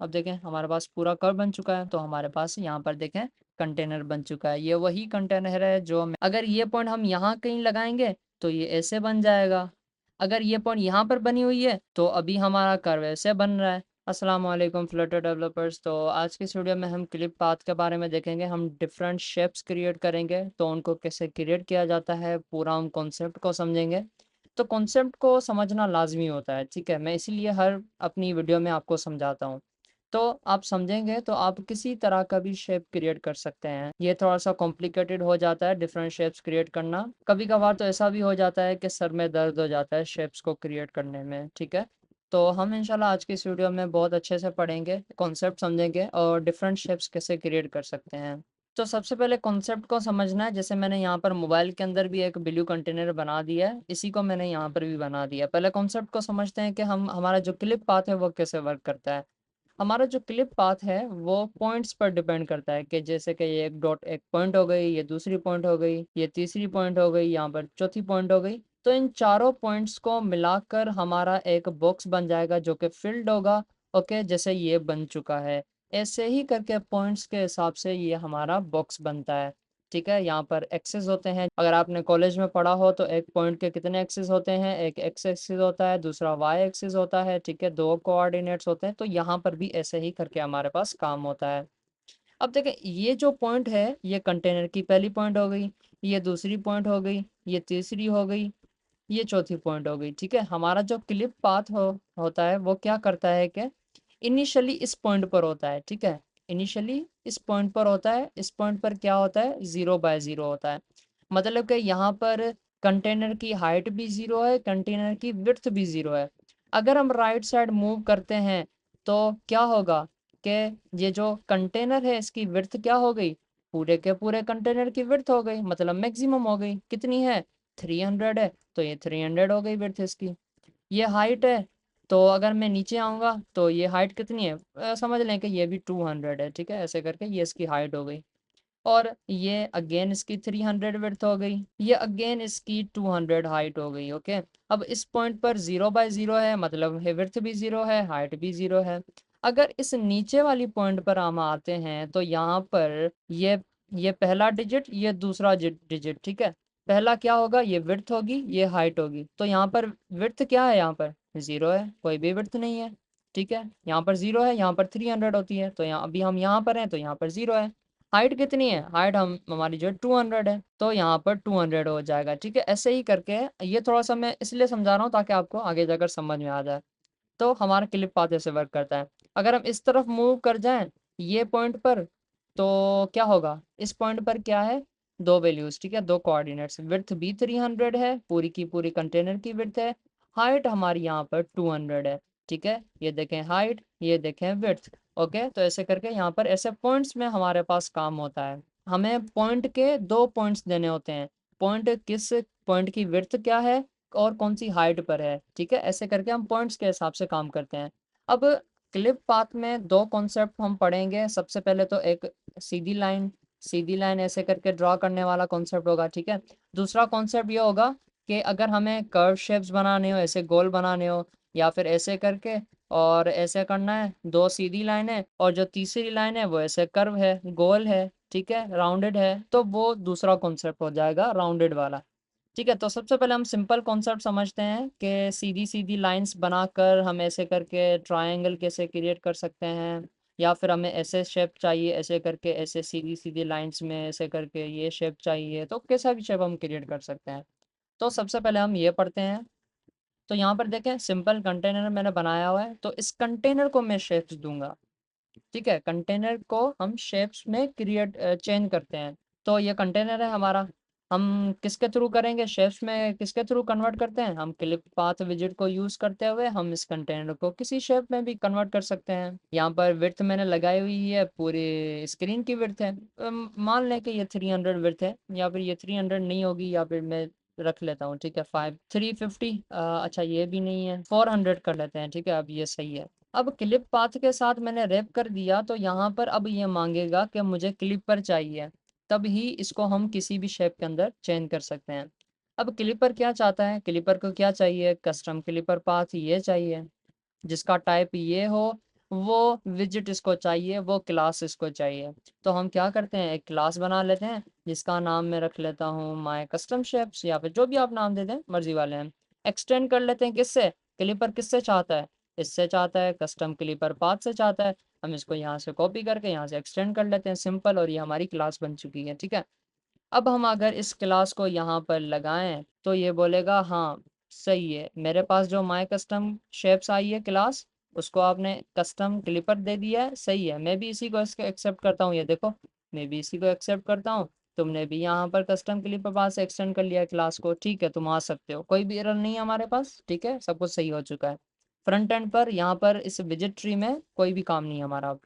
अब देखें हमारे पास पूरा कर्व बन चुका है, तो हमारे पास यहाँ पर देखें कंटेनर बन चुका है। ये वही कंटेनर है जो अगर ये पॉइंट हम यहाँ कहीं लगाएंगे तो ये ऐसे बन जाएगा। अगर ये पॉइंट यहाँ पर बनी हुई है तो अभी हमारा कर्व ऐसे बन रहा है। अस्सलाम वालेकुम फ्लटर डेवलपर्स। तो आज की इस वीडियो में हम क्लिप पाथ के बारे में देखेंगे। हम डिफरेंट शेप्स क्रिएट करेंगे, तो उनको कैसे क्रिएट किया जाता है पूरा हम कॉन्सेप्ट को समझेंगे। तो कॉन्सेप्ट को समझना लाजमी होता है, ठीक है। मैं इसीलिए हर अपनी वीडियो में आपको समझाता हूँ। तो आप समझेंगे तो आप किसी तरह का भी शेप क्रिएट कर सकते हैं। ये थोड़ा सा कॉम्प्लिकेटेड हो जाता है डिफरेंट शेप्स क्रिएट करना। कभी कभार तो ऐसा भी हो जाता है कि सर में दर्द हो जाता है शेप्स को क्रिएट करने में, ठीक है। तो हम इंशाल्लाह आज की इस वीडियो में बहुत अच्छे से पढ़ेंगे, कॉन्सेप्ट समझेंगे और डिफरेंट शेप्स कैसे क्रिएट कर सकते हैं। तो सबसे पहले कॉन्सेप्ट को समझना है। जैसे मैंने यहाँ पर मोबाइल के अंदर भी एक ब्लू कंटेनर बना दिया है, इसी को मैंने यहाँ पर भी बना दिया। पहले कॉन्सेप्ट को समझते हैं कि हम हमारा जो क्लिप पाथ है वो कैसे वर्क करता है। हमारा जो क्लिप पाथ है वो पॉइंट्स पर डिपेंड करता है कि जैसे कि ये एक डॉट एक पॉइंट हो गई, ये दूसरी पॉइंट हो गई, ये तीसरी पॉइंट हो गई, यहाँ पर चौथी पॉइंट हो गई। तो इन चारों पॉइंट्स को मिलाकर हमारा एक बॉक्स बन जाएगा जो कि फिल्ड होगा। ओके, जैसे ये बन चुका है। ऐसे ही करके पॉइंट्स के हिसाब से ये हमारा बॉक्स बनता है, ठीक है। यहाँ पर एक्सेस होते हैं। अगर आपने कॉलेज में पढ़ा हो तो एक पॉइंट के कितने एक्सेस होते हैं, एक एक्स एक्सिस होता है, दूसरा वाई एक्सिस होता है, ठीक है। दो कोऑर्डिनेट्स होते हैं। तो यहाँ पर भी ऐसे ही करके हमारे पास काम होता है। अब देखें ये जो पॉइंट है ये कंटेनर की पहली पॉइंट हो गई, ये दूसरी पॉइंट हो गई, ये तीसरी हो गई, ये चौथी पॉइंट हो गई, ठीक है। हमारा जो क्लिप पाथ होता है वो क्या करता है कि इनिशियली इस पॉइंट पर होता है, ठीक है। इनिशियली इस पॉइंट पर होता है। इस पॉइंट पर क्या होता है, 0/0 होता है। मतलब कि यहाँ पर कंटेनर की हाइट भी 0 है, कंटेनर की विड्थ भी 0 है। अगर हम राइट साइड मूव करते हैं तो क्या होगा कि ये जो कंटेनर है इसकी विड्थ क्या हो गई, पूरे के पूरे कंटेनर की विड्थ हो गई, मतलब मैक्सिमम हो गई। कितनी है, 300 है, तो ये 300 हो गई विड्थ इसकी। ये हाइट है, तो अगर मैं नीचे आऊँगा तो ये हाइट कितनी है, समझ लें कि ये भी 200 है, ठीक है। ऐसे करके ये इसकी हाइट हो गई। और ये अगेन इसकी 300 विड्थ हो गई, ये अगेन इसकी 200 हाइट हो गई। ओके, अब इस पॉइंट पर 0/0 है, मतलब है विड्थ भी 0 है, हाइट भी 0 है। अगर इस नीचे वाली पॉइंट पर हम आते हैं तो यहाँ पर ये पहला डिजिट, ये दूसरा डिजिट, ठीक है। पहला क्या होगा, ये विड्थ होगी, ये हाइट होगी। तो यहाँ पर विड्थ क्या है, यहाँ पर 0 है, कोई भी विड्थ नहीं है, ठीक है। यहाँ पर 0 है, यहाँ पर 300 होती है, तो यहाँ अभी हम यहाँ पर हैं तो यहाँ पर 0 है। हाइट कितनी है, हाइट हम हमारी जो है 200 है, तो यहाँ पर 200 हो जाएगा, ठीक है। ऐसे ही करके ये थोड़ा सा मैं इसलिए समझा रहा हूँ ताकि आपको आगे जाकर समझ में आ जाए। तो हमारा क्लिप पाथ ऐसे वर्क करता है। अगर हम इस तरफ मूव कर जाएं ये पॉइंट पर तो क्या होगा, इस पॉइंट पर क्या है, दो वैल्यूज, ठीक है, दो कोऑर्डिनेट्स। विड्थ भी 300 है, पूरी की पूरी कंटेनर की विड्थ है। हाइट हमारी यहाँ पर 200 है, ठीक है। ये देखें हाइट, ये देखें विड्थ। ओके, तो ऐसे करके यहाँ पर ऐसे पॉइंट्स में हमारे पास काम होता है। हमें पॉइंट के दो पॉइंट्स देने होते हैं, पॉइंट किस पॉइंट की विड्थ क्या है और कौन सी हाइट पर है, ठीक है। ऐसे करके हम पॉइंट्स के हिसाब से काम करते हैं। अब क्लिप पाथ में दो कॉन्सेप्ट हम पढ़ेंगे। सबसे पहले तो एक सीधी लाइन ऐसे करके ड्रॉ करने वाला कॉन्सेप्ट होगा, ठीक है। दूसरा कॉन्सेप्ट ये होगा कि अगर हमें कर्व शेप्स बनाने हो, ऐसे गोल बनाने हो, या फिर ऐसे करके और ऐसे करना है, दो सीधी लाइन है और जो तीसरी लाइन है वो ऐसे कर्व है, गोल है, ठीक है, राउंडेड है, तो वो दूसरा कॉन्सेप्ट हो जाएगा राउंडेड वाला, ठीक है। तो सबसे पहले हम सिंपल कॉन्सेप्ट समझते हैं कि सीधी सीधी लाइंस बनाकर हम ऐसे करके ट्रायंगल कैसे क्रिएट कर सकते हैं, या फिर हमें ऐसे शेप चाहिए, ऐसे करके ऐसे सीधी सीधी लाइंस में ऐसे करके ये शेप चाहिए, तो कैसा भी शेप हम क्रिएट कर सकते हैं। तो सबसे पहले हम ये पढ़ते हैं। तो यहाँ पर देखें सिंपल कंटेनर मैंने बनाया हुआ है, तो इस कंटेनर को मैं शेप्स दूंगा, ठीक है। कंटेनर को हम शेप्स में क्रिएट चेंज करते हैं। तो ये कंटेनर है हमारा, हम किसके थ्रू करेंगे, शेप्स में किसके थ्रू कन्वर्ट करते हैं, हम क्लिप पाथ विजिट को यूज करते हुए हम इस कंटेनर को किसी शेप में भी कन्वर्ट कर सकते हैं। यहाँ पर विड्थ मैंने लगाई हुई है, पूरी स्क्रीन की विड्थ है। मान लें कि ये 300 विड्थ है, या फिर ये 300 नहीं होगी, या फिर मैं रख लेता हूँ, ठीक है, 350। अच्छा ये भी नहीं है, 400 कर लेते हैं, ठीक है, अब ये सही है। अब क्लिप पाथ के साथ मैंने रैप कर दिया, तो यहाँ पर अब ये मांगेगा कि मुझे क्लिपर चाहिए, तब ही इसको हम किसी भी शेप के अंदर चेंज कर सकते हैं। अब क्लिपर क्या चाहता है, क्लिपर को क्या चाहिए, कस्टम क्लिपर पाथ ये चाहिए जिसका टाइप ये हो, वो विजिट इसको चाहिए, वो क्लास इसको चाहिए। तो हम क्या करते हैं, एक क्लास बना लेते हैं जिसका नाम मैं रख लेता हूँ माय कस्टम शेप्स, या फिर जो भी आप नाम दे दें मर्जी वाले हैं। एक्सटेंड कर लेते हैं किससे, क्लिपर किससे चाहता है, इससे चाहता है, कस्टम क्लिपर पाथ से चाहता है। हम इसको यहाँ से कॉपी करके यहाँ से एक्सटेंड कर लेते हैं, सिंपल, और ये हमारी क्लास बन चुकी है। ठीक है, अब हम अगर इस क्लास को यहाँ पर लगाएं तो ये बोलेगा हाँ सही है, मेरे पास जो माय कस्टम शेप्स आई है क्लास, उसको आपने कस्टम क्लिपर दे दिया है, सही है, मैं भी इसी को इसको एक्सेप्ट करता हूँ। ये देखो, मैं भी इसी को एक्सेप्ट करता हूँ, तुमने भी यहाँ पर कस्टम क्लिपर पास से एक्सटेंड कर लिया है क्लास को। ठीक है, तुम आ सकते हो, कोई भी एरर नहीं है हमारे पास। ठीक है, सब कुछ सही हो चुका है। फ्रंट एंड पर यहाँ पर इस विजिट ट्री में कोई भी काम नहीं है हमारा।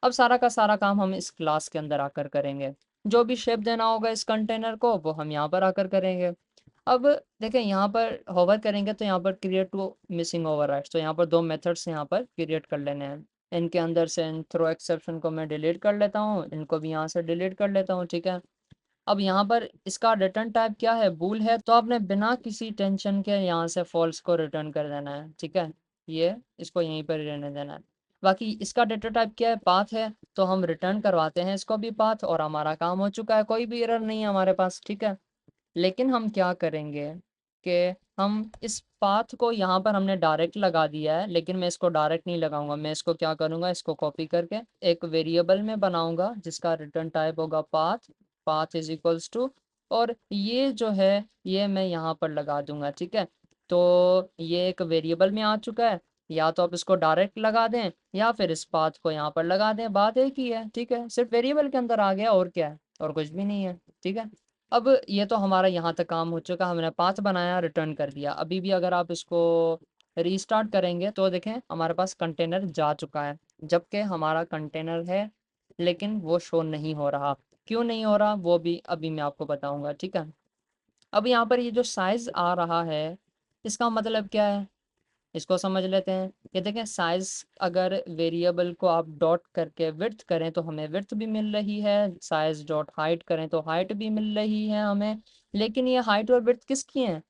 अब सारा का सारा काम हम इस क्लास के अंदर आकर करेंगे। जो भी शेप देना होगा इस कंटेनर को वो हम यहाँ पर आकर करेंगे। अब देखें, यहाँ पर होवर करेंगे तो यहाँ पर क्रिएट टू मिसिंग ओवरराइड्स, तो यहाँ पर दो मेथड्स यहाँ पर क्रिएट कर लेने हैं। इनके अंदर से इन थ्रो एक्सेप्शन को मैं डिलीट कर लेता हूँ, इनको भी यहाँ से डिलीट कर लेता हूँ। ठीक है, अब यहाँ पर इसका रिटर्न टाइप क्या है, बूल है, तो आपने बिना किसी टेंशन के यहाँ से फॉल्स को रिटर्न कर देना है। ठीक है, ये इसको यहीं पर ही रहने देना है। बाकी इसका डेटा टाइप क्या है, पाथ है, तो हम रिटर्न करवाते हैं इसको भी पाथ, और हमारा काम हो चुका है, कोई भी एरर नहीं है हमारे पास। ठीक है, लेकिन हम क्या करेंगे कि हम इस पाथ को यहाँ पर हमने डायरेक्ट लगा दिया है, लेकिन मैं इसको डायरेक्ट नहीं लगाऊंगा, मैं इसको क्या करूँगा, इसको कॉपी करके एक वेरिएबल में बनाऊंगा जिसका रिटर्न टाइप होगा path, path is equals to, और ये जो है ये मैं यहाँ पर लगा दूंगा। ठीक है, तो ये एक वेरिएबल में आ चुका है, या तो आप इसको डायरेक्ट लगा दें या फिर इस पाथ को यहाँ पर लगा दें, बात एक ही है। ठीक है, सिर्फ वेरिएबल के अंदर आ गया, और क्या है, और कुछ भी नहीं है। ठीक है, अब ये तो हमारा यहाँ तक काम हो चुका, हमने पाथ बनाया, रिटर्न कर दिया। अभी भी अगर आप इसको रीस्टार्ट करेंगे तो देखें हमारे पास कंटेनर जा चुका है, जबकि हमारा कंटेनर है लेकिन वो शो नहीं हो रहा। क्यों नहीं हो रहा वो भी अभी मैं आपको बताऊंगा। ठीक है, अब यहाँ पर ये जो साइज आ रहा है इसका मतलब क्या है, इसको समझ लेते हैं। ये देखें, साइज अगर वेरिएबल को आप डॉट करके विड्थ करें तो हमें विड्थ भी मिल रही है, साइज डॉट हाइट करें तो हाइट भी मिल रही है हमें। लेकिन ये हाइट और विड्थ किसकी है,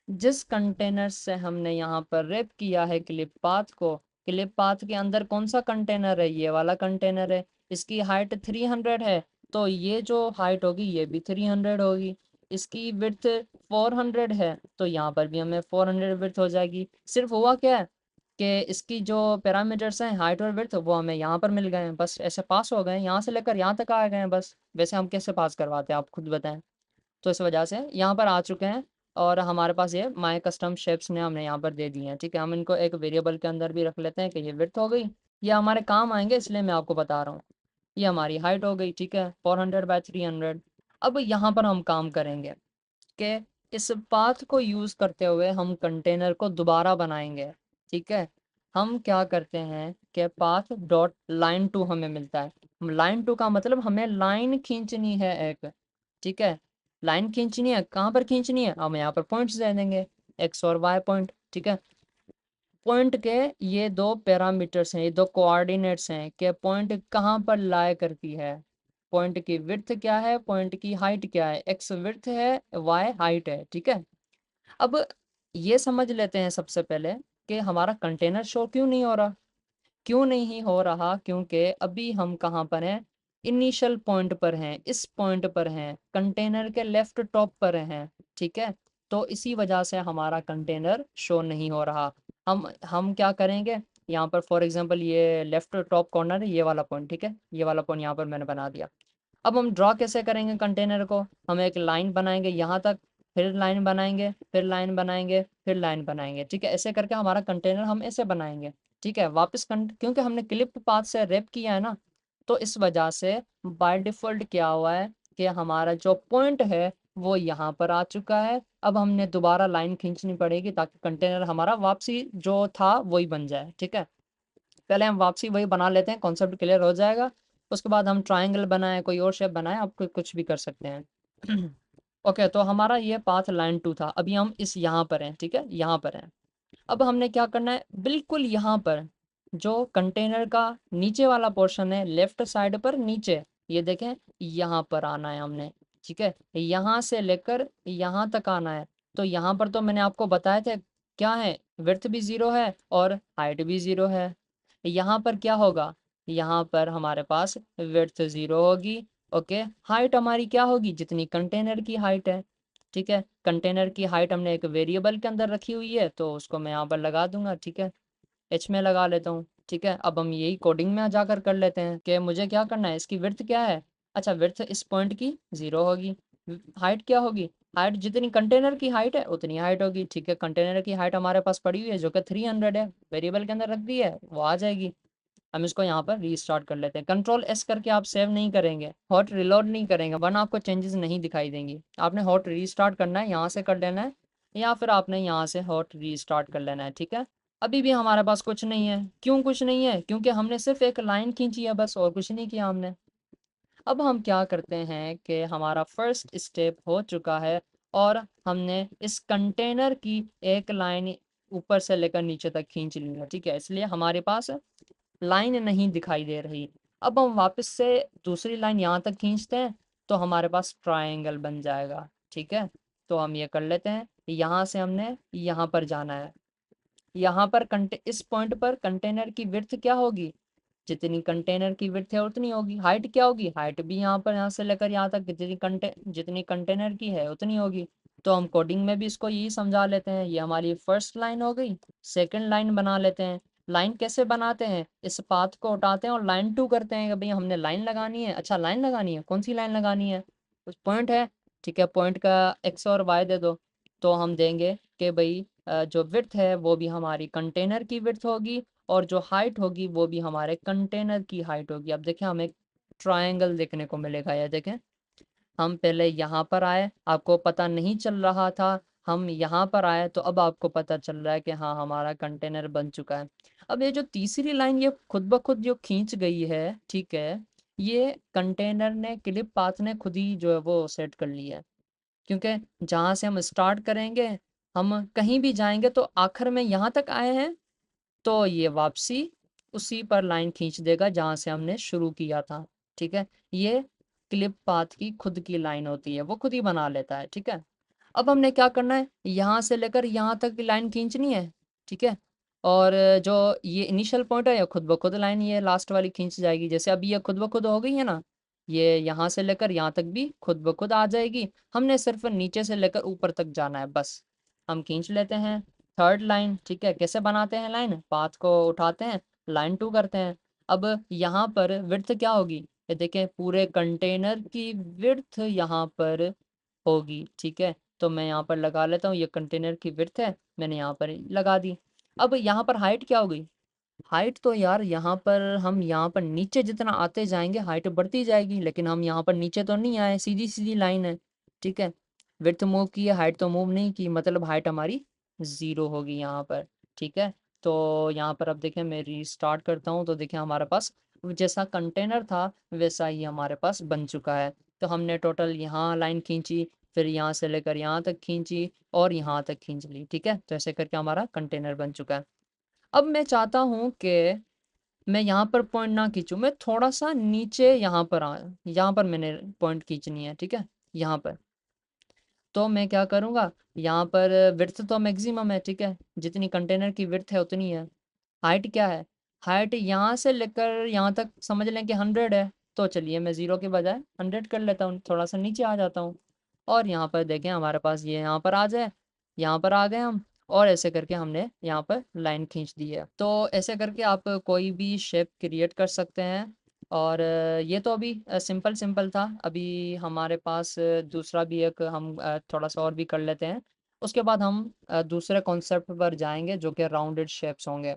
जिस कंटेनर से हमने यहाँ पर रैप किया है क्लिप पाथ को, क्लिप पाथ के अंदर कौन सा कंटेनर है, ये वाला कंटेनर है। इसकी हाइट 300 है, तो ये जो हाइट होगी ये भी 300 होगी। इसकी विड्थ 400 है, तो यहाँ पर भी हमें 400 विड्थ हो जाएगी। सिर्फ हुआ क्या है कि इसकी जो पैरामीटर्स हैं हाइट और विड्थ वो हमें यहाँ पर मिल गए हैं, बस ऐसे पास हो गए, यहाँ से लेकर यहाँ तक आ गए हैं बस। वैसे हम कैसे पास करवाते हैं आप खुद बताएं। तो इस वजह से यहाँ पर आ चुके हैं, और हमारे पास ये माय कस्टम शेप्स ने हमने यहाँ पर दे दिए हैं। ठीक है, हम इनको एक वेरिएबल के अंदर भी रख लेते हैं कि ये विड्थ हो गई, ये हमारे काम आएंगे इसलिए मैं आपको बता रहा हूँ। ये हमारी हाइट हो गई। ठीक है, 400/300। अब यहाँ पर हम काम करेंगे कि इस पाथ को यूज़ करते हुए हम कंटेनर को दोबारा बनाएंगे। ठीक है, हम क्या करते हैं कि पाथ डॉट लाइन टू हमें मिलता है, लाइन टू का मतलब हमें लाइन खींचनी है एक। ठीक है, लाइन खींचनी है, कहाँ पर खींचनी है, हम यहाँ पर पॉइंट्स दे देंगे, एक्स और वाई पॉइंट। ठीक है, पॉइंट के ये दो पैरामीटर्स हैं, ये दो कोऑर्डिनेट्स हैं कि पॉइंट कहाँ पर लाई करती है, पॉइंट की विड्थ क्या है, पॉइंट की हाइट क्या है, एक्स विड्थ है, वाई हाइट है। ठीक है, अब ये समझ लेते हैं सबसे पहले कि हमारा कंटेनर शो क्यों नहीं हो रहा। क्यों नहीं हो रहा, क्योंकि अभी हम कहाँ पर हैं, इनिशियल पॉइंट पर हैं, इस पॉइंट पर हैं, कंटेनर के लेफ्ट टॉप पर हैं। ठीक है, तो इसी वजह से हमारा कंटेनर शो नहीं हो रहा। हम क्या करेंगे, यहाँ पर फॉर एग्जांपल ये लेफ्ट टॉप कॉर्नर है, ये वाला पॉइंट। ठीक है, ये वाला पॉइंट यहाँ पर मैंने बना दिया। अब हम ड्रॉ कैसे करेंगे कंटेनर को, हम एक लाइन बनाएंगे यहाँ तक, फिर लाइन बनाएंगे, फिर लाइन बनाएंगे, फिर लाइन बनाएंगे। ठीक है, ऐसे करके हमारा कंटेनर हम ऐसे बनाएंगे। ठीक है, वापस क्योंकि हमने क्लिप पाथ से रैप किया है ना, तो इस वजह से बाय डिफॉल्ट क्या हुआ है कि हमारा जो पॉइंट है वो यहाँ पर आ चुका है। अब हमने दोबारा लाइन खींचनी पड़ेगी ताकि कंटेनर हमारा वापसी जो था वही बन जाए। ठीक है, पहले हम वापसी वही बना लेते हैं, कॉन्सेप्ट क्लियर हो जाएगा। उसके बाद हम ट्राइंगल बनाए, कोई और शेप बनाए, आप कुछ भी कर सकते हैं। ओके, तो हमारा ये पाथ लाइन टू था, अभी हम इस यहाँ पर हैं। ठीक है, यहाँ पर हैं। अब हमने क्या करना है, बिल्कुल यहाँ पर जो कंटेनर का नीचे वाला पोर्शन है लेफ्ट साइड पर नीचे, ये देखें, यहाँ पर आना है हमने। ठीक है, यहाँ से लेकर यहाँ तक आना है। तो यहाँ पर तो मैंने आपको बताया था क्या है, विड्थ भी 0 है और हाइट भी 0 है। यहाँ पर क्या होगा, यहाँ पर हमारे पास विड्थ 0 होगी। ओके, हाइट हमारी क्या होगी, जितनी कंटेनर की हाइट है। ठीक है, कंटेनर की हाइट हमने एक वेरिएबल के अंदर रखी हुई है, तो उसको मैं यहाँ पर लगा दूंगा। ठीक है, एच में लगा लेता हूँ। ठीक है, अब हम यही कोडिंग में जाकर कर लेते हैं कि मुझे क्या करना है, इसकी विड्थ क्या है। अच्छा, विड्थ इस पॉइंट की 0 होगी। हाइट क्या होगी, हाइट जितनी कंटेनर की हाइट है उतनी हाइट होगी। ठीक है, कंटेनर की हाइट हमारे पास पड़ी हुई है जो कि 300 है, वेरिएबल के अंदर रख दी है, वो आ जाएगी। हम इसको यहाँ पर रीस्टार्ट कर लेते हैं। कंट्रोल एस करके आप सेव नहीं करेंगे, हॉट रिलोड नहीं करेंगे, वरना आपको चेंजेस नहीं दिखाई देंगी। आपने हॉट रीस्टार्ट करना है, यहाँ से कर लेना है, या फिर आपने यहाँ से हॉट रीस्टार्ट कर लेना है। ठीक है, अभी भी हमारे पास कुछ नहीं है। क्यों कुछ नहीं है, क्योंकि हमने सिर्फ एक लाइन खींची है बस, और कुछ नहीं किया हमने। अब हम क्या करते हैं कि हमारा फर्स्ट स्टेप हो चुका है, और हमने इस कंटेनर की एक लाइन ऊपर से लेकर नीचे तक खींच ली है। ठीक है, इसलिए हमारे पास लाइन नहीं दिखाई दे रही। अब हम वापस से दूसरी लाइन यहाँ तक खींचते हैं, तो हमारे पास ट्रायंगल बन जाएगा। ठीक है, तो हम ये कर लेते हैं, यहाँ से हमने यहाँ पर जाना है। यहाँ पर इस पॉइंट पर कंटेनर की विड्थ क्या होगी, जितनी कंटेनर की विड्थ है उतनी होगी। हाइट क्या होगी, हाइट भी यहाँ पर, यहाँ से लेकर यहाँ तक जितनी कंटेनर की है उतनी होगी। तो हम कोडिंग में भी इसको यही समझा लेते हैं। ये हमारी फर्स्ट लाइन हो गई। सेकंड लाइन बना लेते हैं। लाइन कैसे बनाते हैं, इस पाथ को उठाते हैं और लाइन 2 करते हैं कि भाई हमने लाइन लगानी है। अच्छा, लाइन लगानी है, कौन सी लाइन लगानी है, कुछ पॉइंट है। ठीक है, पॉइंट का एक्स और वाई दे दो। तो हम देंगे कि भाई जो विड्थ है वो भी हमारी कंटेनर की विड्थ होगी, और जो हाइट होगी वो भी हमारे कंटेनर की हाइट होगी। अब देखें, हमें ट्रायंगल देखने को मिलेगा। ये देखें, हम पहले यहाँ पर आए, आपको पता नहीं चल रहा था, हम यहाँ पर आए तो अब आपको पता चल रहा है कि हाँ, हमारा कंटेनर बन चुका है। अब ये जो तीसरी लाइन ये खुद ब खुद जो खींच गई है, ठीक है, ये कंटेनर ने, क्लिप पाथ ने खुद ही जो है वो सेट कर ली है। क्योंकि जहाँ से हम स्टार्ट करेंगे, हम कहीं भी जाएंगे तो आखिर में यहाँ तक आए हैं, तो ये वापसी उसी पर लाइन खींच देगा जहाँ से हमने शुरू किया था। ठीक है, ये क्लिप पाथ की खुद की लाइन होती है, वो खुद ही बना लेता है। ठीक है, अब हमने क्या करना है, यहाँ से लेकर यहाँ तक की लाइन खींचनी है। ठीक है, और जो ये इनिशियल पॉइंट है, ये खुद ब खुद लाइन ये लास्ट वाली खींच जाएगी। जैसे अभी ये खुद ब खुद हो गई है ना, ये यहाँ से लेकर यहाँ तक भी खुद ब खुद आ जाएगी। हमने सिर्फ नीचे से लेकर ऊपर तक जाना है बस। हम खींच लेते हैं थर्ड लाइन। ठीक है, कैसे बनाते हैं लाइन, पाथ को उठाते हैं, लाइन 2 करते हैं। अब यहाँ पर विड्थ क्या होगी, ये देखें, पूरे कंटेनर की विड्थ यहाँ पर होगी। ठीक है, तो मैं यहाँ पर लगा लेता हूँ, ये कंटेनर की विड्थ है, मैंने यहाँ पर लगा दी। अब यहाँ पर हाइट क्या होगी, हाइट तो यार यहाँ पर हम यहाँ पर नीचे जितना आते जाएंगे हाइट बढ़ती जाएगी, लेकिन हम यहाँ पर नीचे तो नहीं आए, सीधी सीधी लाइन है। ठीक है, विड्थ मूव की है, हाइट तो मूव नहीं की, मतलब हाइट हमारी 0 होगी यहाँ पर। ठीक है, तो यहाँ पर अब देखें, मैं रीस्टार्ट करता हूँ, तो देखें हमारे पास जैसा कंटेनर था वैसा ही हमारे पास बन चुका है। तो हमने टोटल यहाँ लाइन खींची, फिर यहाँ से लेकर यहाँ तक खींची, और यहाँ तक खींच ली। ठीक है, तो ऐसे करके हमारा कंटेनर बन चुका है। अब मैं चाहता हूँ कि मैं यहाँ पर पॉइंट ना खींचूँ, मैं थोड़ा सा नीचे यहाँ पर यहाँ पर मैंने पॉइंट खींचनी है। ठीक है, यहाँ पर तो मैं क्या करूँगा, यहाँ पर विड्थ तो मैक्सिमम है। ठीक है, जितनी कंटेनर की विड्थ है उतनी है। हाइट क्या है, हाइट यहाँ से लेकर यहाँ तक समझ लें कि 100 है। तो चलिए, मैं 0 के बजाय 100 कर लेता हूँ, थोड़ा सा नीचे आ जाता हूँ। और यहाँ पर देखें, हमारे पास ये यहाँ पर आ जाए, यहाँ पर आ गए हम, और ऐसे करके हमने यहाँ पर लाइन खींच दी है। तो ऐसे करके आप कोई भी शेप क्रिएट कर सकते हैं। और ये तो अभी सिंपल सिंपल था। अभी हमारे पास दूसरा भी एक हम थोड़ा सा और भी कर लेते हैं। उसके बाद हम दूसरे कॉन्सेप्ट पर जाएंगे जो कि राउंडेड शेप्स होंगे।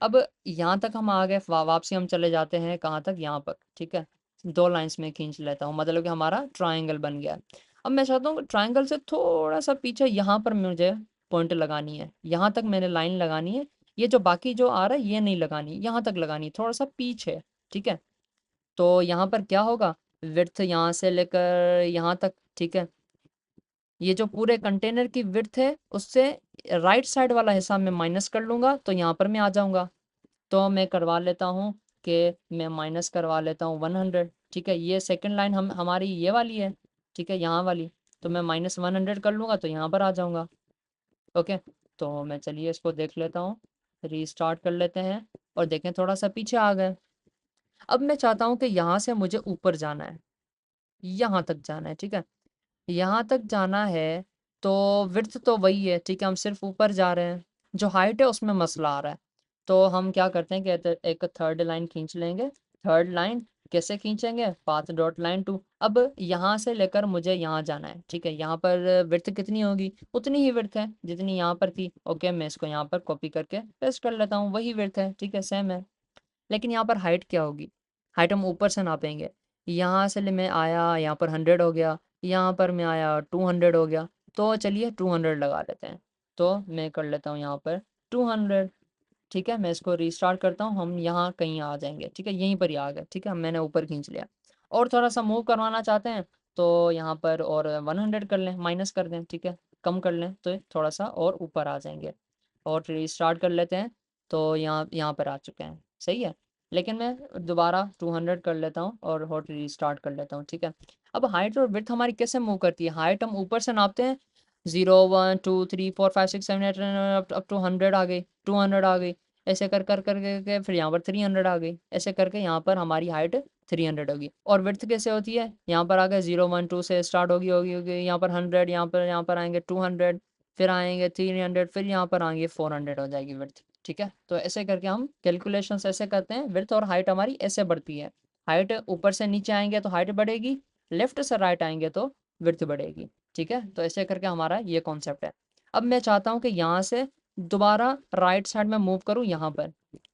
अब यहाँ तक हम आ गए, वापसी हम चले जाते हैं कहाँ तक, यहाँ पर। ठीक है, 2 लाइंस में खींच लेता हूँ, मतलब कि हमारा ट्राइंगल बन गया। अब मैं चाहता हूँ ट्राइंगल से थोड़ा सा पीछे यहाँ पर मुझे पॉइंट लगानी है, यहाँ तक मैंने लाइन लगानी है। ये जो बाकी जो आ रहा है ये नहीं लगानी, यहाँ तक लगानी है, थोड़ा सा पीछे। ठीक है, तो यहाँ पर क्या होगा, विड्थ यहाँ से लेकर यहाँ तक। ठीक है, ये जो पूरे कंटेनर की विड्थ है उससे राइट साइड वाला हिस्सा मैं माइनस कर लूँगा, तो यहाँ पर मैं आ जाऊँगा। तो मैं करवा लेता हूँ कि मैं माइनस करवा लेता हूँ 100। ठीक है, ये सेकंड लाइन हम हमारी ये वाली है। ठीक है, यहाँ वाली, तो मैं -100 कर लूँगा तो यहाँ पर आ जाऊँगा। ओके, तो मैं चलिए इसको देख लेता हूँ, रीस्टार्ट कर लेते हैं। और देखें थोड़ा सा पीछे आ गए। अब मैं चाहता हूँ कि यहाँ से मुझे ऊपर जाना है, यहाँ तक जाना है, ठीक है। यहाँ तक जाना है तो विड्थ तो वही है, ठीक है, हम सिर्फ ऊपर जा रहे हैं, जो हाइट है उसमें मसला आ रहा है। तो हम क्या करते हैं कि एक थर्ड लाइन खींच लेंगे। थर्ड लाइन कैसे खींचेंगे, पाथ डॉट लाइन टू। अब यहाँ से लेकर मुझे यहाँ जाना है, ठीक है। यहाँ पर विड्थ कितनी होगी, उतनी ही विड्थ है जितनी यहाँ पर थी। ओके, मैं इसको यहाँ पर कॉपी करके पेस्ट कर लेता हूँ, वही विड्थ है, ठीक है, सेम है। लेकिन यहाँ पर हाइट क्या होगी, हाइट हम ऊपर से नापेंगे। यहाँ से मैं आया, यहाँ पर 100 हो गया, यहाँ पर मैं आया 200 हो गया। तो चलिए 200 लगा लेते हैं। तो मैं कर लेता हूँ यहाँ पर 200, ठीक है। मैं इसको रीस्टार्ट करता हूँ, हम यहाँ कहीं आ जाएंगे, ठीक है, यहीं पर ही आ गए, ठीक है, मैंने ऊपर खींच लिया। और थोड़ा सा मूव करवाना चाहते हैं तो यहाँ पर और 100 कर लें, माइनस कर दें, ठीक है, कम कर लें तो थोड़ा सा और ऊपर आ जाएंगे। और रीस्टार्ट कर लेते हैं तो यहाँ यहाँ पर आ चुके हैं, सही है। लेकिन मैं दोबारा 200 कर लेता हूँ और हॉट रीस्टार्ट कर लेता हूँ, ठीक है। अब हाइट और विड्थ हमारी कैसे मूव करती है, हाइट हम ऊपर से नापते हैं, 0 1 2 3 4 5 6 7 8 अप टू 100 आ गई, 200 आ गई, ऐसे कर फिर यहाँ पर 300 आ गई, ऐसे करके यहाँ पर हमारी हाइट 300 होगी। और विड्थ कैसे होती है, यहाँ पर आ गए 0 1 2 से स्टार्ट होगी यहाँ पर 100, यहाँ पर आएंगे 200, फिर आएंगे 300, फिर यहाँ पर आएंगे 400 हो जाएगी विड्थ, ठीक है। तो ऐसे करके हम कैलकुलेशंस ऐसे करते हैं, विड्थ और हाइट हमारी ऐसे बढ़ती है। हाइट ऊपर से नीचे आएंगे तो हाइट बढ़ेगी, लेफ्ट से राइट आएंगे तो विड्थ बढ़ेगी, ठीक है। तो ऐसे करके हमारा ये कॉन्सेप्ट है। अब मैं चाहता हूँ कि यहाँ से दोबारा राइट साइड में मूव करूँ यहाँ पर।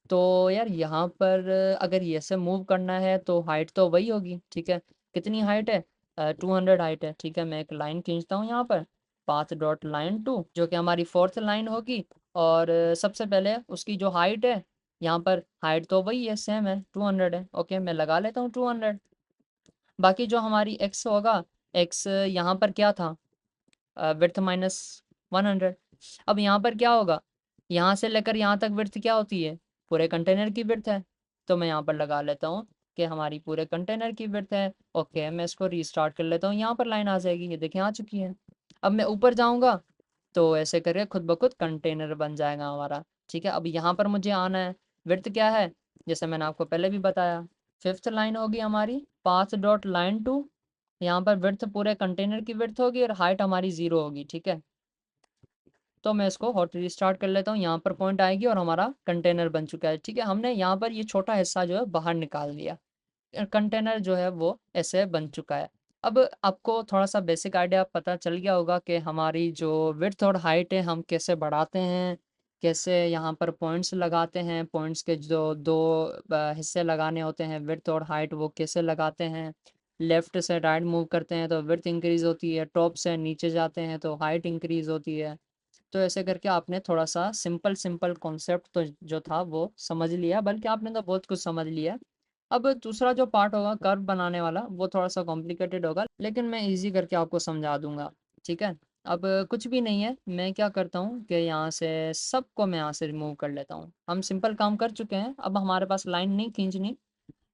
तो यार यहाँ पर अगर ये से मूव करना है तो हाइट तो वही होगी, ठीक है। कितनी हाइट है, 200 हाइट है, ठीक है। मैं एक लाइन खींचता हूँ यहाँ पर, पाथ डॉट लाइन टू, जो कि हमारी फोर्थ लाइन होगी। और सबसे पहले उसकी जो हाइट है, यहाँ पर हाइट तो वही है, सेम है, 200 है। ओके, मैं लगा लेता हूँ 200। बाकी जो हमारी एक्स होगा, एक्स यहाँ पर क्या था, विड्थ माइनस 100। अब यहाँ पर क्या होगा, यहाँ से लेकर यहाँ तक विड्थ क्या होती है, पूरे कंटेनर की विड्थ है। तो मैं यहाँ पर लगा लेता हूँ कि हमारी पूरे कंटेनर की विड्थ है। ओके, मैं इसको रीस्टार्ट कर लेता हूँ, यहाँ पर लाइन आ जाएगी, ये देखें आ चुकी है। अब मैं ऊपर जाऊँगा तो ऐसे करके खुद ब खुद कंटेनर बन जाएगा हमारा, ठीक है। अब यहाँ पर मुझे आना है, विड्थ क्या है, जैसे मैंने आपको पहले भी बताया, फिफ्थ लाइन होगी हमारी, पाथ डॉट लाइन टू। यहाँ पर विड्थ पूरे कंटेनर की विड्थ होगी और हाइट हमारी 0 होगी, ठीक है। तो मैं इसको हॉट रीस्टार्ट कर लेता हूँ, यहाँ पर पॉइंट आएगी और हमारा कंटेनर बन चुका है, ठीक है। हमने यहाँ पर ये छोटा हिस्सा जो है बाहर निकाल दिया, कंटेनर जो है वो ऐसे बन चुका है। अब आपको थोड़ा सा बेसिक आइडिया पता चल गया होगा कि हमारी जो विड्थ और हाइट है हम कैसे बढ़ाते हैं, कैसे यहाँ पर पॉइंट्स लगाते हैं, पॉइंट्स के जो दो हिस्से लगाने होते हैं, विड्थ और हाइट, वो कैसे लगाते हैं। लेफ़्ट से राइट मूव करते हैं तो विड्थ इंक्रीज़ होती है, टॉप से नीचे जाते हैं तो हाइट इंक्रीज़ होती है। तो ऐसे करके आपने थोड़ा सा सिंपल सिंपल कॉन्सेप्ट तो जो था वो समझ लिया, बल्कि आपने तो बहुत कुछ समझ लिया। अब दूसरा जो पार्ट होगा कर्व बनाने वाला, वो थोड़ा सा कॉम्प्लिकेटेड होगा, लेकिन मैं इजी करके आपको समझा दूंगा, ठीक है। अब कुछ भी नहीं है, मैं क्या करता हूँ कि यहाँ से सबको मैं यहाँ से रिमूव कर लेता हूँ। हम सिंपल काम कर चुके हैं, अब हमारे पास लाइन नहीं खींचनी।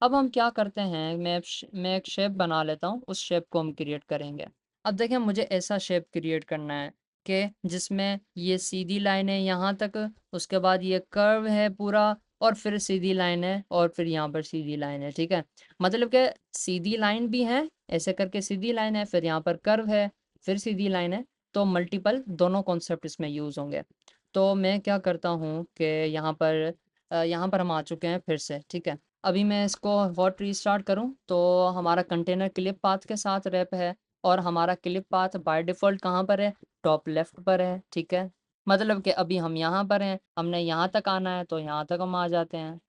अब हम क्या करते हैं, मैं एक शेप बना लेता हूँ, उस शेप को हम क्रिएट करेंगे। अब देखें, मुझे ऐसा शेप क्रिएट करना है कि जिसमें ये सीधी लाइन है यहाँ तक, उसके बाद ये कर्व है पूरा, और फिर सीधी लाइन है, और फिर यहाँ पर सीधी लाइन है, ठीक है। मतलब कि सीधी लाइन भी है, ऐसे करके सीधी लाइन है, फिर यहाँ पर कर्व है, फिर सीधी लाइन है। तो मल्टीपल दोनों कॉन्सेप्ट इसमें यूज़ होंगे। तो मैं क्या करता हूँ कि यहाँ पर हम आ चुके हैं फिर से, ठीक है। अभी मैं इसको हॉट रीस्टार्ट करूं तो हमारा कंटेनर क्लिप पाथ के साथ रैप है, और हमारा क्लिप पाथ बाय डिफ़ॉल्ट कहाँ पर है, टॉप लेफ्ट पर है, ठीक है। मतलब कि अभी हम यहाँ पर हैं, हमने यहाँ तक आना है तो यहाँ तक हम आ जाते हैं।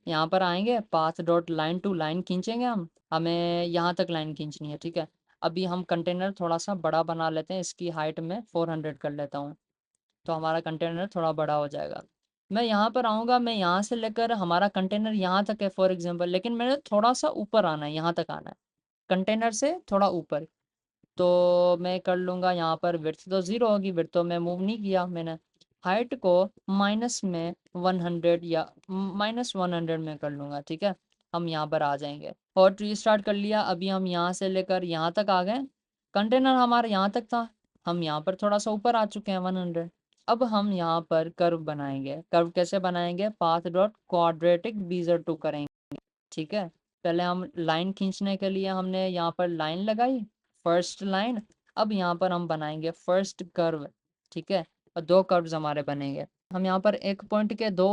यहाँ पर आएंगे, path dot line to line खींचेंगे हम, हमें यहाँ तक लाइन खींचनी है, ठीक है। अभी हम कंटेनर थोड़ा सा बड़ा बना लेते हैं, इसकी हाइट में 400 कर लेता हूँ, तो हमारा कंटेनर थोड़ा बड़ा हो जाएगा। मैं यहाँ पर आऊँगा, मैं यहाँ से लेकर हमारा कंटेनर यहाँ तक है फॉर एग्जांपल, लेकिन मैंने थोड़ा सा ऊपर आना है, यहाँ तक आना है, कंटेनर से थोड़ा ऊपर। तो मैं कर लूँगा यहाँ पर, विड्थ तो 0 होगी, विड्थ तो मैं मूव नहीं किया मैंने। हाइट को माइनस में 100 या -100 में कर लूँगा, ठीक है। हम यहाँ पर आ जाएंगे और रीस्टार्ट कर लिया। अभी हम यहाँ से लेकर यहाँ तक आ गए, कंटेनर हमारा यहाँ तक था, हम यहाँ पर थोड़ा सा ऊपर आ चुके हैं 100। अब हम यहाँ पर कर्व बनाएंगे। कर्व कैसे बनाएंगे? पाथ डॉट क्वाड्रेटिक बीजर टू करेंगे। ठीक है, पहले हम लाइन खींचने के लिए हमने यहाँ पर लाइन लगाई, फर्स्ट लाइन। अब यहाँ पर हम बनाएंगे फर्स्ट कर्व। ठीक है, और दो कर्व्स हमारे बनेंगे। हम यहाँ पर एक पॉइंट के दो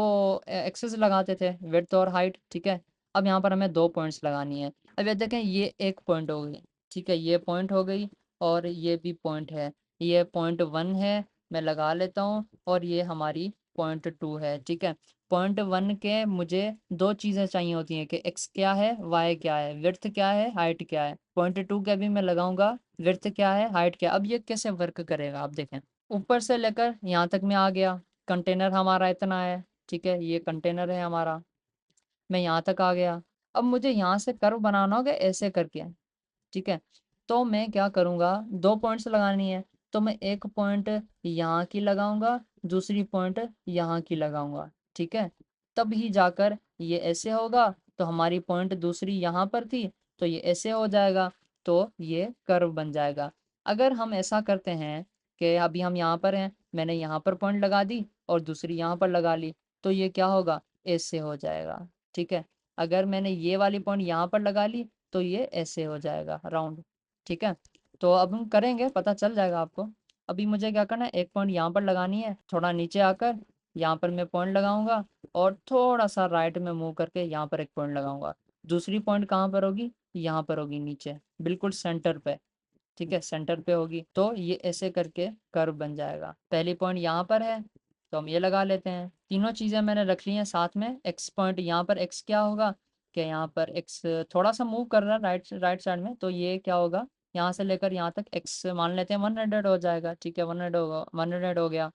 एक्सेस लगाते थे, विड्थ और हाइट। ठीक है, अब यहाँ पर हमें दो पॉइंट्स लगानी है। अब ये देखें, ये एक पॉइंट हो गई। ठीक है, ये पॉइंट हो गई और ये भी पॉइंट है। ये पॉइंट 1 है, मैं लगा लेता हूँ, और ये हमारी पॉइंट 2 है। ठीक है, पॉइंट 1 के मुझे दो चीज़ें चाहिए होती हैं कि एक्स क्या है, वाई क्या है, विड्थ क्या है, हाइट क्या है। पॉइंट 2 के भी मैं लगाऊंगा, विड्थ क्या है, हाइट क्या है। अब ये कैसे वर्क करेगा आप देखें। ऊपर से लेकर यहाँ तक मैं आ गया, कंटेनर हमारा इतना है। ठीक है, ये कंटेनर है हमारा, मैं यहाँ तक आ गया। अब मुझे यहाँ से कर्व बनाना होगा ऐसे करके। ठीक है, तो मैं क्या करूँगा, दो पॉइंट्स लगानी है, तो मैं एक पॉइंट यहाँ की लगाऊंगा, दूसरी पॉइंट यहाँ की लगाऊंगा। ठीक है, तब ही जाकर ये ऐसे होगा, तो हमारी पॉइंट दूसरी यहाँ पर थी, तो ये ऐसे हो जाएगा, तो ये कर्व बन जाएगा। अगर हम ऐसा करते हैं कि अभी हम यहाँ पर हैं, मैंने यहाँ पर पॉइंट लगा दी और दूसरी यहाँ पर लगा ली, तो ये क्या होगा, ऐसे हो जाएगा। ठीक है, अगर मैंने ये वाली पॉइंट यहाँ पर लगा ली, तो ये ऐसे हो जाएगा राउंड। ठीक है, तो अब हम करेंगे, पता चल जाएगा आपको। अभी मुझे क्या करना है, एक पॉइंट यहाँ पर लगानी है, थोड़ा नीचे आकर यहाँ पर मैं पॉइंट लगाऊंगा, और थोड़ा सा राइट में मूव करके यहाँ पर एक पॉइंट लगाऊंगा। दूसरी पॉइंट कहाँ पर होगी, यहाँ पर होगी, नीचे बिल्कुल सेंटर पे। ठीक है, सेंटर पे होगी, तो ये ऐसे करके कर्व बन जाएगा। पहली पॉइंट यहाँ पर है, तो हम ये लगा लेते हैं। तीनों चीज़ें मैंने रख ली हैं साथ में। एक्स पॉइंट यहाँ पर, एक्स क्या होगा कि यहाँ पर एक्स थोड़ा सा मूव कर रहा है राइट राइट साइड में, तो ये क्या होगा, यहाँ से लेकर यहाँ तक एक्स मान लेते हैं 100 हो जाएगा। ठीक है, 100 होगा, 100 हो गया।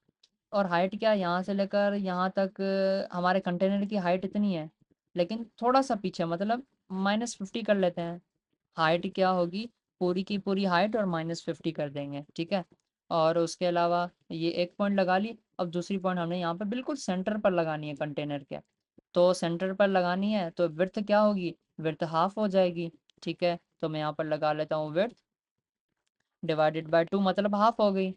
और हाइट क्या, यहाँ से लेकर यहाँ तक हमारे कंटेनर की हाइट इतनी है, लेकिन थोड़ा सा पीछे, मतलब -50 कर लेते हैं। हाइट क्या होगी, पूरी की पूरी हाइट और -50 कर देंगे। ठीक है, और उसके अलावा ये एक पॉइंट लगा ली। अब दूसरी पॉइंट हमने यहाँ पर बिल्कुल सेंटर पर लगानी है कंटेनर के, तो सेंटर पर लगानी है, तो विड्थ क्या होगी, विड्थ हाफ हो जाएगी। ठीक है, तो मैं यहाँ पर लगा लेता हूँ विड्थ डिवाइडेड बाय 2, मतलब हाफ हो गई।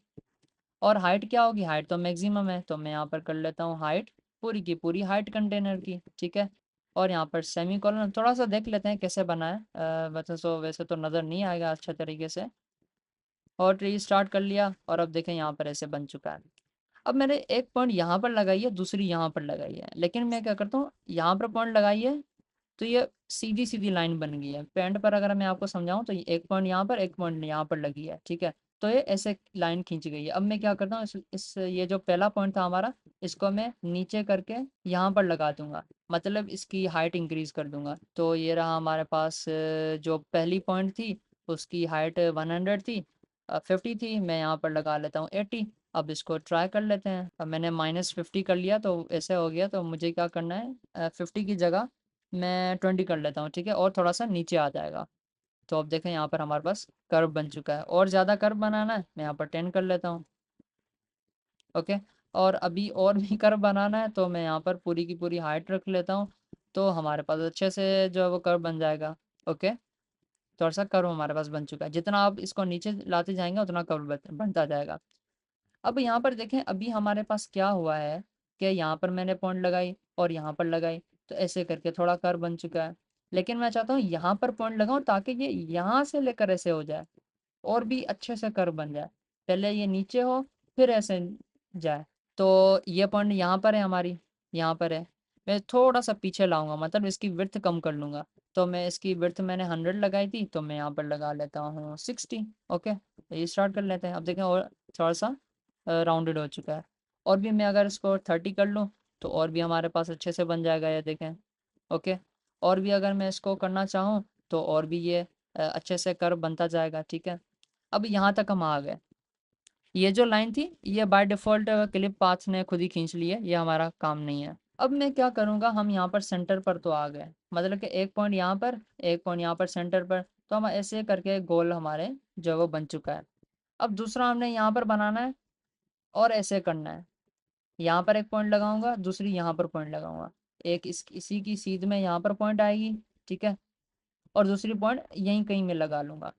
और हाइट क्या होगी, हाइट तो मैक्सिमम है, तो मैं यहाँ पर कर लेता हूँ हाइट, पूरी की पूरी हाइट कंटेनर की। ठीक है, और यहाँ पर सेमी कॉलन थोड़ा सा देख लेते हैं कैसे बना है। वैसे तो नज़र नहीं आएगा अच्छा तरीके से। और ट्री स्टार्ट कर लिया, और अब देखें यहाँ पर ऐसे बन चुका है। अब मैंने एक पॉइंट यहाँ पर लगाई है, दूसरी यहाँ पर लगाई है, लेकिन मैं क्या करता हूँ, यहाँ पर पॉइंट लगाई है, तो ये सीधी सीधी लाइन बन गई है। पेंट पर अगर मैं आपको समझाऊं, तो ये एक पॉइंट यहाँ पर, एक पॉइंट यहाँ पर लगी है। ठीक है, तो ये ऐसे लाइन खींच गई है। अब मैं क्या करता हूँ, इस ये जो पहला पॉइंट था हमारा, इसको मैं नीचे करके यहाँ पर लगा दूंगा, मतलब इसकी हाइट इंक्रीज कर दूंगा। तो ये रहा हमारे पास जो पहली पॉइंट थी, उसकी हाइट 100 थी, 50 थी, मैं यहाँ पर लगा लेता हूँ 80। अब इसको ट्राई कर लेते हैं। अब मैंने -50 कर लिया, तो ऐसे हो गया, तो मुझे क्या करना है, 50 की जगह मैं 20 कर लेता हूँ। ठीक है, और थोड़ा सा नीचे आ जाएगा। तो अब देखें, यहाँ पर हमारे पास कर्व बन चुका है। और ज़्यादा कर्व बनाना है, मैं यहाँ पर 10 कर लेता हूँ। ओके, और अभी और भी कर्व बनाना है, तो मैं यहाँ पर पूरी की पूरी हाइट रख लेता हूँ, तो हमारे पास अच्छे से जो है वो कर्व बन जाएगा। ओके, थोड़ा सा कर्व हमारे पास बन चुका है। जितना आप इसको नीचे लाते जाएंगे, उतना कर्व बनता जाएगा। अब यहाँ पर देखें, अभी हमारे पास क्या हुआ है कि यहाँ पर मैंने पॉइंट लगाई और यहाँ पर लगाई, तो ऐसे करके थोड़ा कर्व बन चुका है। लेकिन मैं चाहता हूँ यहाँ पर पॉइंट लगाऊं, ताकि ये यहाँ से लेकर ऐसे हो जाए, और भी अच्छे से कर्व बन जाए। पहले ये नीचे हो, फिर ऐसे जाए। तो ये पॉइंट यहाँ पर है हमारी, यहाँ पर है। मैं थोड़ा सा पीछे लाऊंगा, मतलब इसकी विड्थ कम कर लूँगा। तो मैं इसकी विड्थ मैंने 100 लगाई थी, तो मैं यहाँ पर लगा लेता हूँ 60। ओके, तो ये स्टार्ट कर लेते हैं। अब देखें, और थोड़ा सा राउंडेड हो चुका है। और भी मैं अगर इसको 30 कर लूँ, तो और भी हमारे पास अच्छे से बन जाएगा, ये देखें। ओके, और भी अगर मैं इसको करना चाहूँ, तो और भी ये अच्छे से कर्व बनता जाएगा। ठीक है, अब यहाँ तक हम आ गए। ये जो लाइन थी, ये बाय डिफ़ॉल्ट क्लिप पाथ ने खुद ही खींच ली है, ये हमारा काम नहीं है। अब मैं क्या करूँगा, हम यहाँ पर सेंटर पर तो आ गए, मतलब कि एक पॉइंट यहाँ पर, एक पॉइंट यहाँ पर सेंटर पर, तो हम ऐसे करके गोल हमारे जो है वो बन चुका है। अब दूसरा हमने यहाँ पर बनाना है, और ऐसे करना है। यहाँ पर एक पॉइंट लगाऊंगा, दूसरी यहाँ पर पॉइंट लगाऊंगा। एक इसी की सीध में यहाँ पर पॉइंट आएगी। ठीक है, और दूसरी पॉइंट यहीं कहीं में लगा लूँगा।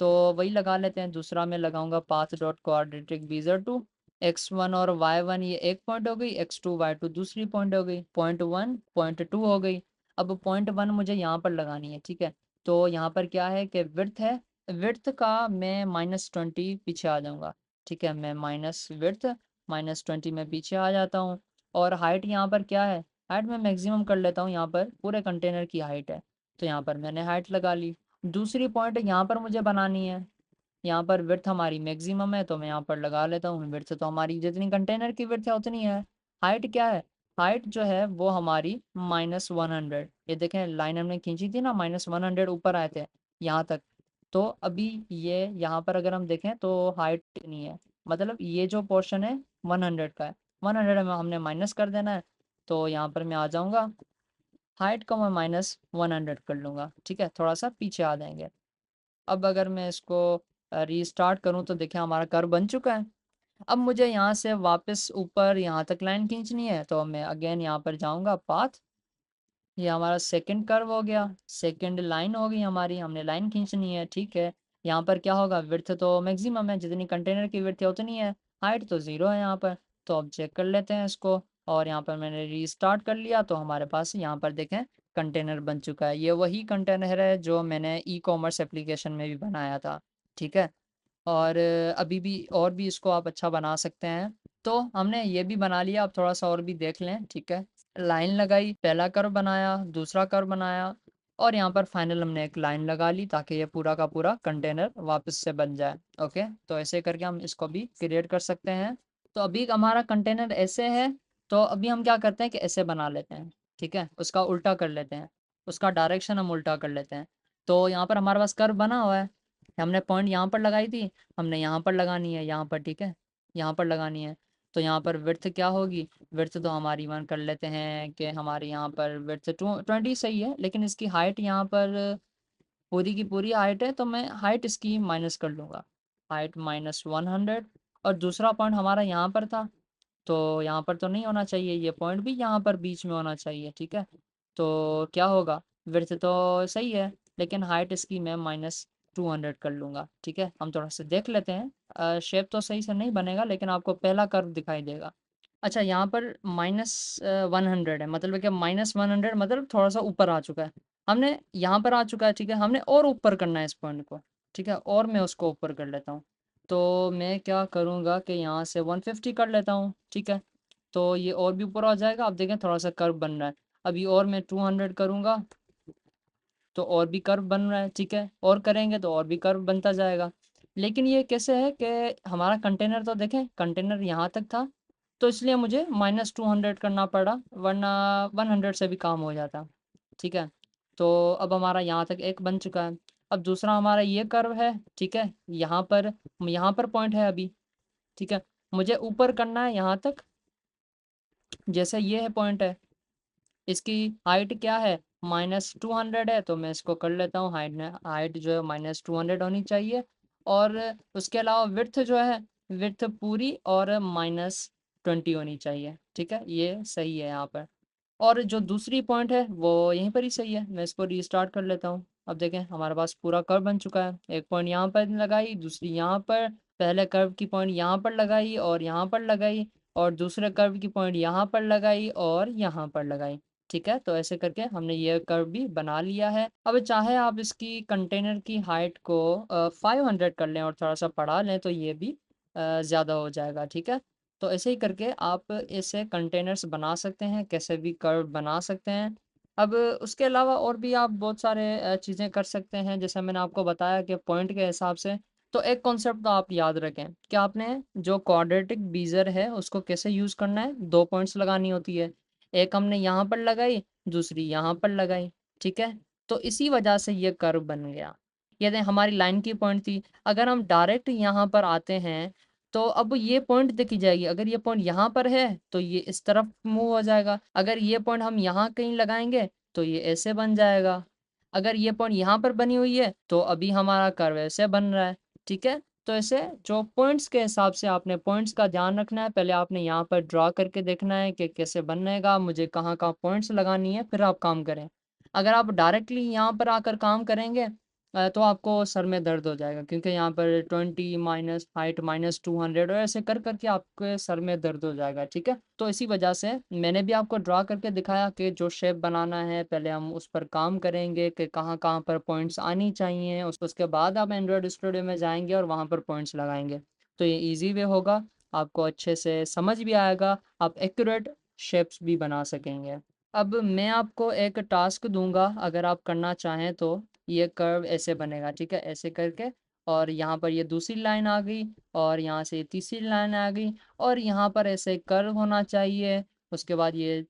तो वही लगा लेते हैं, दूसरा मैं लगाऊंगा पाथ डॉट क्वाड्रेटिक बीजर टू, x1 और y1 ये एक पॉइंट हो गई, x2 y2 दूसरी पॉइंट हो गई, पॉइंट 1 पॉइंट 2 हो गई। अब पॉइंट 1 मुझे यहाँ पर लगानी है, ठीक है। तो यहाँ पर क्या है कि विड्थ है, विड्थ का मैं -20 पीछे आ जाऊँगा, ठीक है। मैं माइनस विड्थ -20 में पीछे आ जाता हूँ। और हाइट यहाँ पर क्या है, हाइट मैं मैक्सिमम कर लेता हूँ, यहाँ पर पूरे कंटेनर की हाइट है, तो यहाँ पर मैंने हाइट लगा ली। दूसरी पॉइंट यहाँ पर मुझे बनानी है, यहाँ पर विड्थ हमारी मैक्सिमम है, तो मैं यहाँ पर लगा लेता हूँ। विड्थ तो हमारी जितनी कंटेनर की विड्थ है उतनी है। हाइट क्या है, हाइट जो है वो हमारी -100, ये देखें लाइन हमने खींची थी ना, -100 ऊपर आए थे यहाँ तक। तो अभी ये यहाँ पर अगर हम देखें तो हाइट नहीं है, मतलब ये जो पोर्शन है 100 का है, 100 में हमने माइनस कर देना है। तो यहाँ पर मैं आ जाऊँगा, हाइट को मैं -100 कर लूँगा, ठीक है, थोड़ा सा पीछे आ जाएंगे। अब अगर मैं इसको रीस्टार्ट करूं तो देखिए हमारा कर्व बन चुका है। अब मुझे यहाँ से वापस ऊपर यहाँ तक लाइन खींचनी है, तो मैं अगेन यहाँ पर जाऊँगा पाथ, ये हमारा सेकंड कर्व हो गया, सेकंड लाइन हो गई हमारी, हमने लाइन खींचनी है, ठीक है। यहाँ पर क्या होगा, विड्थ तो मैक्सिमम है, जितनी कंटेनर की विड्थ है उतनी है, हाइट तो ज़ीरो है यहाँ पर। तो अब चेक कर लेते हैं इसको, और यहाँ पर मैंने रीस्टार्ट कर लिया, तो हमारे पास यहाँ पर देखें कंटेनर बन चुका है। ये वही कंटेनर है जो मैंने ई कॉमर्स एप्लीकेशन में भी बनाया था, ठीक है। और अभी भी और भी इसको आप अच्छा बना सकते हैं। तो हमने ये भी बना लिया, अब थोड़ा सा और भी देख लें, ठीक है। लाइन लगाई, पहला कर्व बनाया, दूसरा कर्व बनाया, और यहाँ पर फाइनल हमने एक लाइन लगा ली ताकि ये पूरा का पूरा कंटेनर वापस से बन जाए। ओके, तो ऐसे करके हम इसको भी क्रिएट कर सकते हैं। तो अभी हमारा कंटेनर ऐसे है, तो अभी हम क्या करते हैं कि ऐसे बना लेते हैं, ठीक है, उसका उल्टा कर लेते हैं, उसका डायरेक्शन हम उल्टा कर लेते हैं। तो यहाँ पर हमारे पास कर्व बना हुआ है, हमने पॉइंट यहाँ पर लगाई थी, हमने यहाँ पर लगानी है, यहाँ पर, ठीक है, यहाँ पर लगानी है। तो यहाँ पर विड्थ क्या होगी, विड्थ तो हमारी वन कर लेते हैं कि हमारे यहाँ पर विड्थ 20 सही है, लेकिन इसकी हाइट यहाँ पर पूरी की पूरी हाइट है, तो मैं हाइट इसकी माइनस कर लूँगा, हाइट -100। और दूसरा पॉइंट हमारा यहाँ पर था, तो यहाँ पर तो नहीं होना चाहिए, ये पॉइंट भी यहाँ पर बीच में होना चाहिए, ठीक है। तो क्या होगा, विड्थ तो सही है, लेकिन हाइट इसकी मैं -200 कर लूँगा, ठीक है। हम थोड़ा सा देख लेते हैं, शेप तो सही से नहीं बनेगा, लेकिन आपको पहला कर्व दिखाई देगा। अच्छा, यहाँ पर -100 है, मतलब कि -100 मतलब थोड़ा सा ऊपर आ चुका है, हमने यहाँ पर आ चुका है, ठीक है, हमने और ऊपर करना है इस पॉइंट को, ठीक है, और मैं उसको ऊपर कर लेता हूँ। तो मैं क्या करूँगा कि यहाँ से 150 कर लेता हूँ, ठीक है। तो ये और भी ऊपर आ जाएगा, आप देखें थोड़ा सा कर्व बन रहा है। अभी और मैं 200 करूँगा, तो और भी कर्व बन रहा है, ठीक है, और करेंगे तो और भी कर्व बनता जाएगा। लेकिन ये कैसे है कि हमारा कंटेनर तो देखें, कंटेनर यहाँ तक था, तो इसलिए मुझे -200 करना पड़ा, वरना 100 से भी काम हो जाता, ठीक है। तो अब हमारा यहाँ तक एक बन चुका है। अब दूसरा हमारा ये कर्व है, ठीक है, यहाँ पर पॉइंट है अभी, ठीक है, मुझे ऊपर करना है यहाँ तक, जैसे ये है पॉइंट है, इसकी हाइट क्या है, -200 है, तो मैं इसको कर लेता हूँ, हाइट जो है -200 होनी चाहिए। और उसके अलावा विड्थ जो है, विड्थ पूरी और -20 होनी चाहिए, ठीक है, ये सही है यहाँ पर। और जो दूसरी पॉइंट है वो यहीं पर ही सही है, मैं इसको रीस्टार्ट कर लेता हूँ। अब देखें हमारे पास पूरा कर्व बन चुका है, एक पॉइंट यहाँ पर लगाई, दूसरी यहाँ पर, पहले कर्व की पॉइंट यहाँ पर लगाई और यहाँ पर लगाई, और दूसरे कर्व की पॉइंट यहाँ पर लगाई और यहाँ पर लगाई, ठीक है। तो ऐसे करके हमने ये कर्व भी बना लिया है। अब चाहे आप इसकी कंटेनर की हाइट को 500 कर लें और थोड़ा सा बढ़ा लें, तो ये भी ज़्यादा हो जाएगा, ठीक है। तो ऐसे ही करके आप ऐसे कंटेनर्स बना सकते हैं, कैसे भी कर्व बना सकते हैं। अब उसके अलावा और भी आप बहुत सारे चीज़ें कर सकते हैं, जैसे मैंने आपको बताया कि पॉइंट के हिसाब से। तो एक कॉन्सेप्ट तो आप याद रखें कि आपने जो क्वाड्रेटिक बीजर है उसको कैसे यूज़ करना है, दो पॉइंट्स लगानी होती है, एक हमने यहाँ पर लगाई, दूसरी यहाँ पर लगाई, ठीक है। तो इसी वजह से ये कर्व बन गया, ये दें हमारी लाइन की पॉइंट थी। अगर हम डायरेक्ट यहाँ पर आते हैं, तो अब ये पॉइंट देखी जाएगी, अगर ये पॉइंट यहाँ पर है तो ये इस तरफ मूव हो जाएगा, अगर ये पॉइंट हम यहाँ कहीं लगाएंगे तो ये ऐसे बन जाएगा, अगर ये पॉइंट यहाँ पर बनी हुई है तो अभी हमारा कर्व ऐसे बन रहा है, ठीक है। तो ऐसे जो पॉइंट्स के हिसाब से आपने पॉइंट्स का ध्यान रखना है, पहले आपने यहाँ पर ड्रा करके देखना है कि कैसे बनेगा, मुझे कहाँ कहाँ पॉइंट्स लगानी है, फिर आप काम करें। अगर आप डायरेक्टली यहाँ पर आकर काम करेंगे तो आपको सर में दर्द हो जाएगा, क्योंकि यहाँ पर 20 माइनस हाइट -200 और ऐसे कर करके आपके सर में दर्द हो जाएगा, ठीक है। तो इसी वजह से मैंने भी आपको ड्रा करके दिखाया कि जो शेप बनाना है पहले हम उस पर काम करेंगे कि कहाँ कहाँ पर पॉइंट्स आनी चाहिए, उसके बाद आप एंड्रॉयड स्टूडियो में जाएंगे और वहाँ पर पॉइंट्स लगाएंगे। तो ये ईजी वे होगा, आपको अच्छे से समझ भी आएगा, आप एक्यूरेट शेप्स भी बना सकेंगे। अब मैं आपको एक टास्क दूंगा, अगर आप करना चाहें तो ये कर्व ऐसे बनेगा, ठीक है, ऐसे करके, और यहाँ पर ये दूसरी लाइन आ गई, और यहाँ से ये तीसरी लाइन आ गई, और यहाँ पर ऐसे कर्व होना चाहिए। उसके बाद ये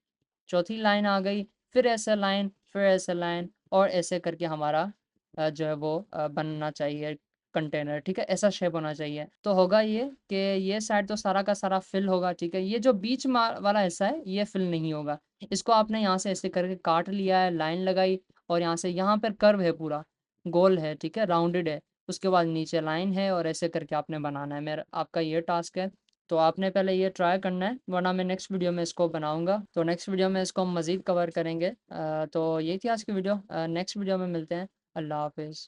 चौथी लाइन आ गई, फिर ऐसा लाइन, फिर ऐसा लाइन, और ऐसे करके हमारा जो है वो बनना चाहिए कंटेनर, ठीक है, ऐसा शेप होना चाहिए। तो होगा ये कि ये साइड तो सारा का सारा फिल होगा, ठीक है, ये जो बीच वाला हिस्सा है ये फिल नहीं होगा। इसको आपने यहाँ से ऐसे करके काट लिया है, लाइन लगाई, और यहाँ से यहाँ पर कर्व है, पूरा गोल है, ठीक है, राउंडेड है। उसके बाद नीचे लाइन है, और ऐसे करके आपने बनाना है। मेरा आपका ये टास्क है, तो आपने पहले ये ट्राई करना है, वरना मैं नेक्स्ट वीडियो में इसको बनाऊंगा। तो नेक्स्ट वीडियो में इसको हम मज़ीद कवर करेंगे। तो यही थी आज की वीडियो, नेक्स्ट वीडियो में मिलते हैं। अल्लाह हाफिज़।